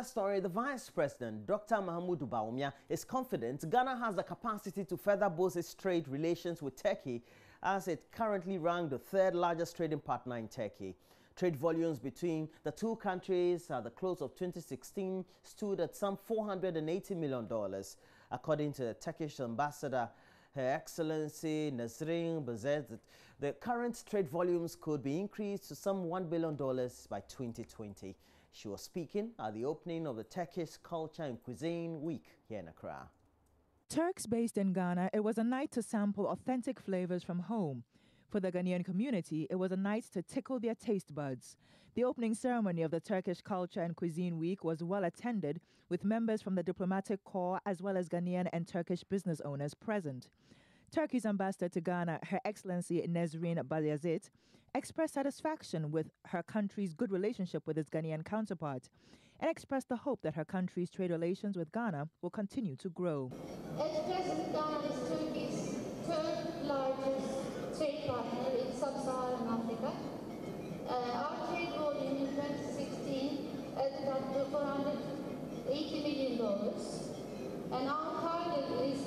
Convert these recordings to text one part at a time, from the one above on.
Story, the Vice President, Dr. Mahmoud Bawumia, is confident Ghana has the capacity to further boost its trade relations with Turkey, as it currently ranked the third largest trading partner in Turkey. Trade volumes between the two countries at the close of 2016 stood at some $480 million. According to the Turkish ambassador, Her Excellency Nesrin Bazet, the current trade volumes could be increased to some $1 billion by 2020. She was speaking at the opening of the Turkish Culture and Cuisine Week here in Accra. Turks based in Ghana, it was a night to sample authentic flavors from home. For the Ghanaian community, it was a night to tickle their taste buds. The opening ceremony of the Turkish Culture and Cuisine Week was well attended, with members from the diplomatic corps as well as Ghanaian and Turkish business owners present. Turkey's ambassador to Ghana, Her Excellency Nesrin Bazet, expressed satisfaction with her country's good relationship with its Ghanaian counterpart and expressed the hope that her country's trade relations with Ghana will continue to grow. At present, Ghana is Turkey's third largest trade partner in sub-Saharan Africa. Our trade volume in 2016 added up to $480 million, and our target is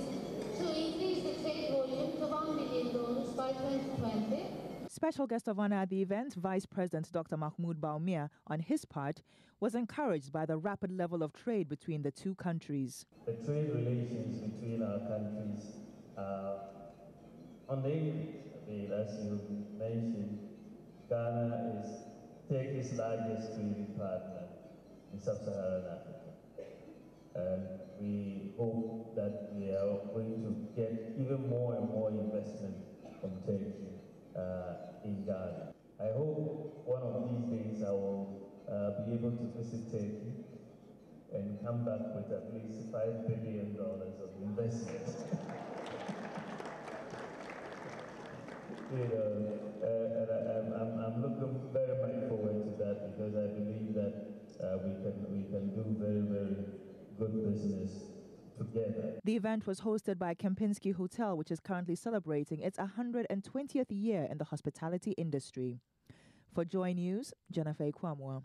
to increase the trade volume to $1 billion by 2020. Special guest of honor at the event, Vice President Dr. Mahmoud Bawumia, on his part, was encouraged by the rapid level of trade between the two countries. The trade relations between our countries are on the increase. As you mentioned, Ghana is Turkey's largest trading partner in sub-Saharan Africa. And we hope that we are going to get even more and more investment from Turkey in Ghana. I hope one of these days I will be able to visit Turkey and come back with at least $5 billion of investment. And I'm looking very much forward to that, because I believe that we can do very, very good business together. The event was hosted by Kempinski Hotel, which is currently celebrating its 120th year in the hospitality industry. For Joy News, Jennifer Kwamwa.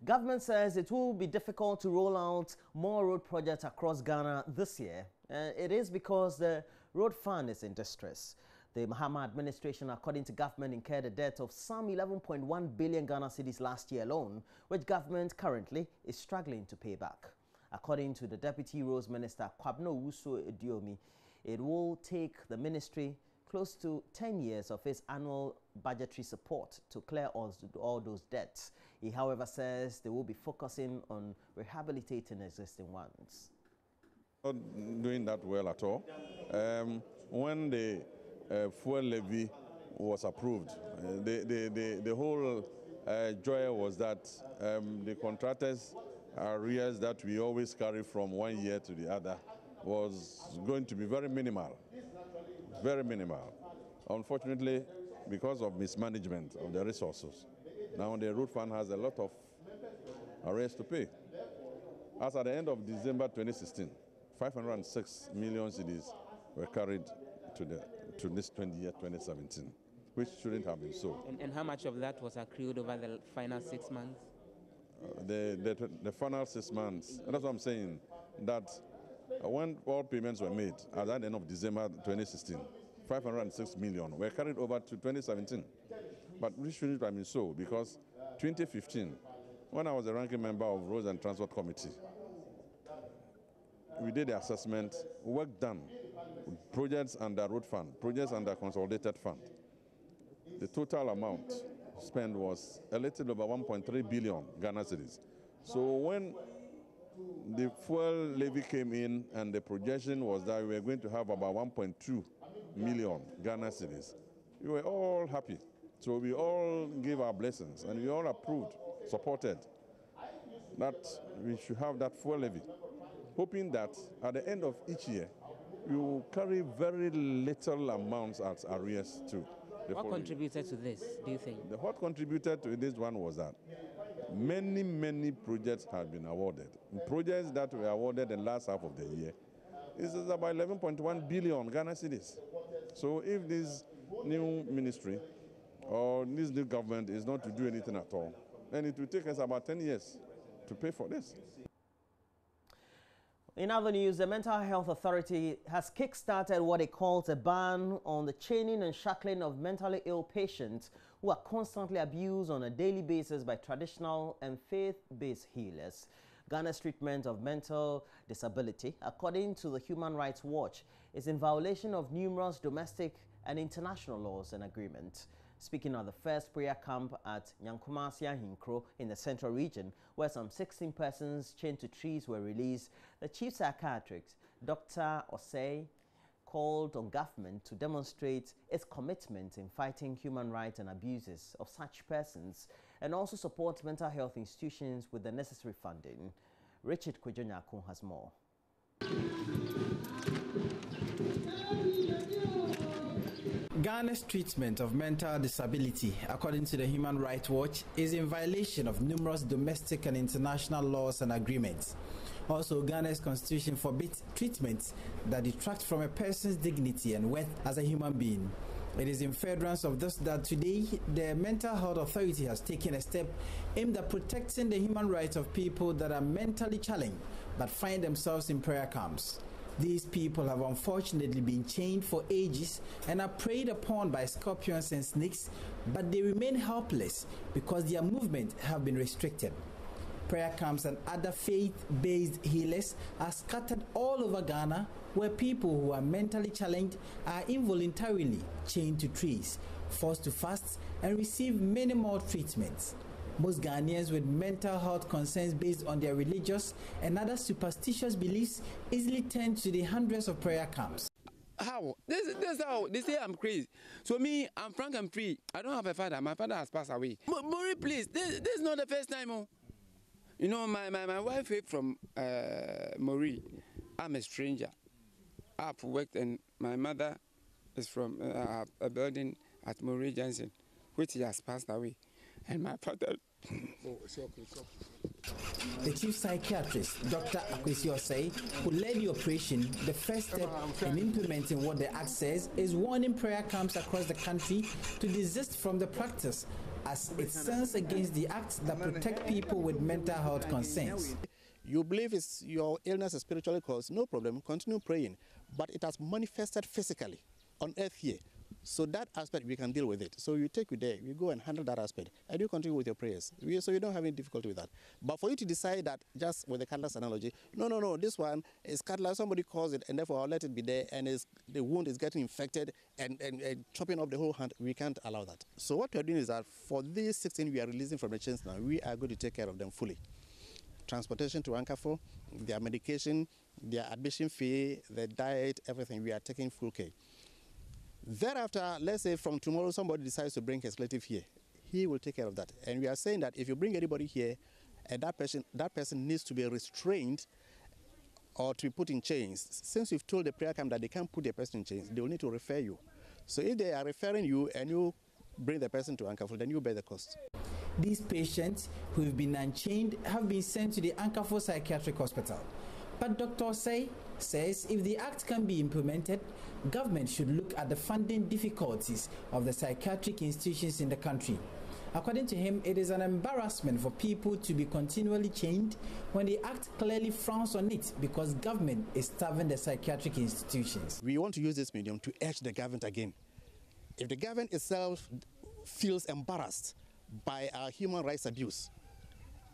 Government says it will be difficult to roll out more road projects across Ghana this year. It is because the road fund is in distress. The Mahama administration, according to government, incurred a debt of some 11.1 billion Ghana cedis last year alone, which government currently is struggling to pay back. According to the Deputy Roads Minister, Kwabno Wusu Ediomi, it will take the ministry close to 10 years of its annual budgetary support to clear all those debts. He, however, says they will be focusing on rehabilitating existing ones. Not doing that well at all. When the fuel levy was approved, the whole joy was that the contractors' arrears that we always carry from one year to the other was going to be very minimal. Very minimal. Unfortunately, because of mismanagement of the resources, now the road fund has a lot of arrears to pay. As at the end of December 2016, 506 million cedis were carried to this 2017, which shouldn't have been so. And how much of that was accrued over the final 6 months? The final 6 months, that's what I'm saying, that when all payments were made at the end of December 2016, 506 million were carried over to 2017. But this shouldn't have been so, because 2015, when I was the ranking member of Roads and Transport Committee, we did the assessment, work done, projects under road fund, projects under consolidated fund. The total amount spent was a little over 1.3 billion Ghana cedis. So when the fuel levy came in and the projection was that we were going to have about 1.2 million Ghana cedis, we were all happy. So we all gave our blessings and we all approved, supported that we should have that fuel levy, hoping that at the end of each year, we will carry very little amounts as arrears too. What contributed to this, do you think? What contributed to this one was that many projects had been awarded. Projects that were awarded in the last half of the year is about 11.1 billion Ghana cedis. So if this new ministry or this new government is not to do anything at all, then it will take us about 10 years to pay for this. In other news, the Mental Health Authority has kick-started what it calls a ban on the chaining and shackling of mentally ill patients who are constantly abused on a daily basis by traditional and faith-based healers. Ghana's treatment of mental disability, according to the Human Rights Watch, is in violation of numerous domestic and international laws and agreements. Speaking at the first prayer camp at Nyankumasi Hinkro in the Central Region, where some 16 persons chained to trees were released, the chief psychiatrist, Dr. Osei, called on government to demonstrate its commitment in fighting human rights and abuses of such persons, and also support mental health institutions with the necessary funding. Richard Kwejonyako has more. Ghana's treatment of mental disability, according to the Human Rights Watch, is in violation of numerous domestic and international laws and agreements. Also, Ghana's constitution forbids treatments that detract from a person's dignity and worth as a human being. It is in furtherance of this that today the Mental Health Authority has taken a step aimed at protecting the human rights of people that are mentally challenged but find themselves in prayer camps. These people have unfortunately been chained for ages and are preyed upon by scorpions and snakes, but they remain helpless because their movement have been restricted. Prayer camps and other faith-based healers are scattered all over Ghana, where people who are mentally challenged are involuntarily chained to trees, forced to fast, and receive minimal treatments. Most Ghanaians with mental health concerns based on their religious and other superstitious beliefs easily turn to the hundreds of prayer camps. How? This how they say I'm crazy. So me, I'm frank and free. I don't have a father. My father has passed away. Mori, please, this is not the first time. Oh. You know, my wife is from Mori. I'm a stranger. I've worked, and my mother is from a building at Mori Johnson, which he has passed away. And my father. The chief psychiatrist, Dr. Akwesi Osei, who led the operation, the first step in implementing what the Act says is warning prayer camps across the country to desist from the practice, as it stands against the acts that protect people with mental health concerns. You believe your illness is spiritually caused, no problem, continue praying. But it has manifested physically on earth here. So that aspect, we can deal with it. So you take you there, you go and handle that aspect, and you continue with your prayers. So you don't have any difficulty with that. But for you to decide that, just with the cutlass analogy, no, this one is cutlass, somebody caused it, and therefore I'll let it be there, and the wound is getting infected and chopping off the whole hand, we can't allow that. So what we're doing is that for these 16 we are releasing from the chains now, we are going to take care of them fully. Transportation to Ankafo, their medication, their admission fee, their diet, everything, we are taking full care. Thereafter, let's say from tomorrow somebody decides to bring his relative here, he will take care of that. And we are saying that if you bring anybody here, and that person needs to be restrained or to be put in chains. Since you've told the prayer camp that they can't put the person in chains, they will need to refer you. So if they are referring you and you bring the person to Ankafo, then you bear the cost. These patients who have been unchained have been sent to the Ankafo Psychiatric Hospital. But Dr. Osei says if the act can be implemented, government should look at the funding difficulties of the psychiatric institutions in the country. According to him, it is an embarrassment for people to be continually chained when the act clearly frowns on it because government is starving the psychiatric institutions. We want to use this medium to urge the government again. If the government itself feels embarrassed by our human rights abuse,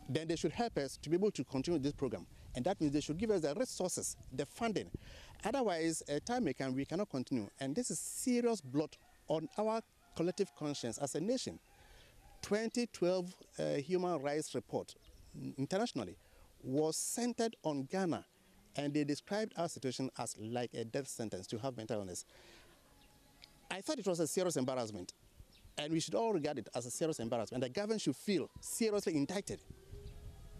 then they should help us to be able to continue this program. And that means they should give us the resources, the funding. Otherwise, time may come, we cannot continue. And this is serious blot on our collective conscience as a nation. 2012 Human Rights Report internationally was centered on Ghana, and they described our situation as like a death sentence to have mental illness. I thought it was a serious embarrassment, and we should all regard it as a serious embarrassment. The government should feel seriously indicted.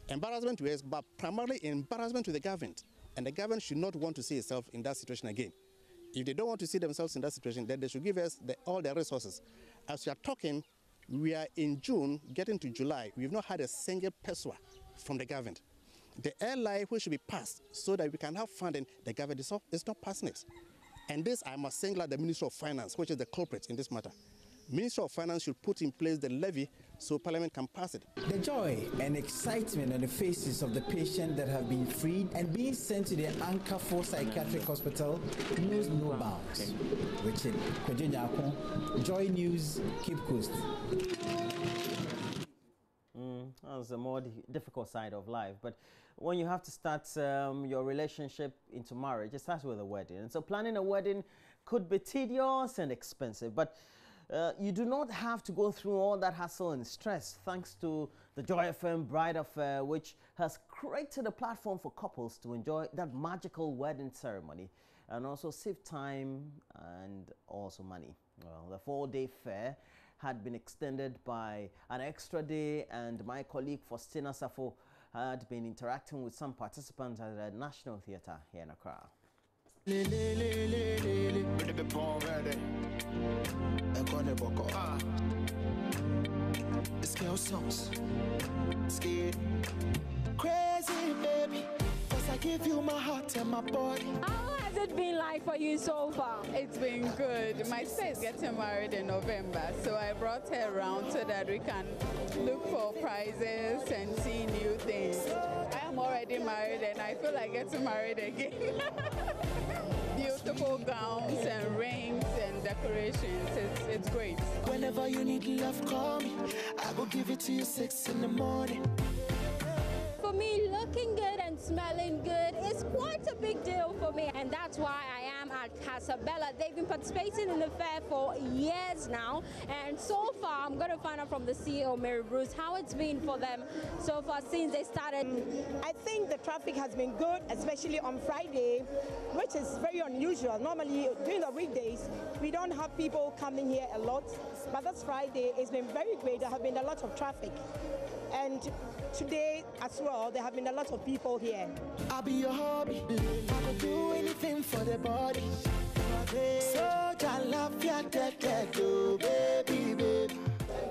Embarrassment to us, but primarily embarrassment to the government. And the government should not want to see itself in that situation again. If they don't want to see themselves in that situation, then they should give us all the resources. As we are talking, we are in June, getting to July. We've not had a single peso from the government. The airline which should be passed so that we can have funding, the government is not passing it. And this, I must single out the Minister of Finance, which is the culprit in this matter. Minister of Finance should put in place the levy so Parliament can pass it. The joy and excitement on the faces of the patients that have been freed and being sent to the Anchor 4 Psychiatric Hospital knows no bounds. Richard Kwajinyako, Joy News, Cape Coast. That's a more difficult side of life. But when you have to start your relationship into marriage, it starts with a wedding. And so planning a wedding could be tedious and expensive. But you do not have to go through all that hassle and stress thanks to the Joy FM Bride Affair, which has created a platform for couples to enjoy that magical wedding ceremony and also save time and also money. Well, the 4-day fair had been extended by an extra day, and my colleague Faustina Safo had been interacting with some participants at the National Theatre here in Accra. Crazy baby, 'cause I give you my heart and my body. How has it been like for you so far? It's been good. My sister is getting married in November, so I brought her around so that we can look for prizes and see new things. I am already married and I feel like getting married again. Beautiful gowns and rings and decorations. It's great. Whenever you need love, call me. I will give it to you 6 in the morning. For me, looking good and smelling good is quite a big deal for me, and that's why I am at Casabella. They've been participating in the fair for years now, and so far I'm going to find out from the CEO, Mary Bruce, how it's been for them so far since they started. I think the traffic has been good, especially on Friday, which is very unusual. Normally during the weekdays we don't have people coming here a lot, but this Friday it's been very great. There have been a lot of traffic, and today as well there have been a lot of people here. I'll be your hobby. I will do anything for the body. So I love ya, baby, baby.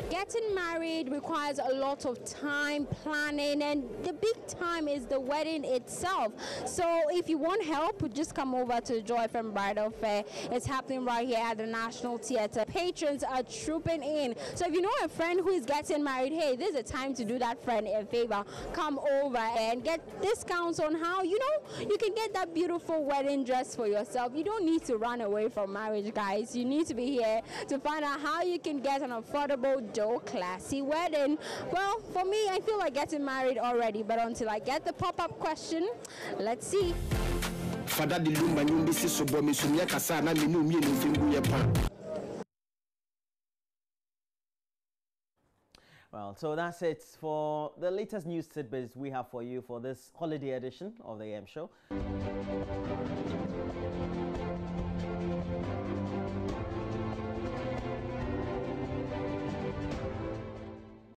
Getting married requires a lot of time, planning, and the big time is the wedding itself. So if you want help, just come over to the Joy FM Bridal Fair. It's happening right here at the National Theatre. Patrons are trooping in. So if you know a friend who is getting married, hey, this is a time to do that friend a favor. Come over and get discounts on how, you can get that beautiful wedding dress for yourself. You don't need to run away from marriage, guys. You need to be here to find out how you can get an affordable, classy wedding. Well, for me, I feel like getting married already, but until I get the pop-up question, let's see. Well, so that's it for the latest news tidbits we have for you for this holiday edition of the AM Show.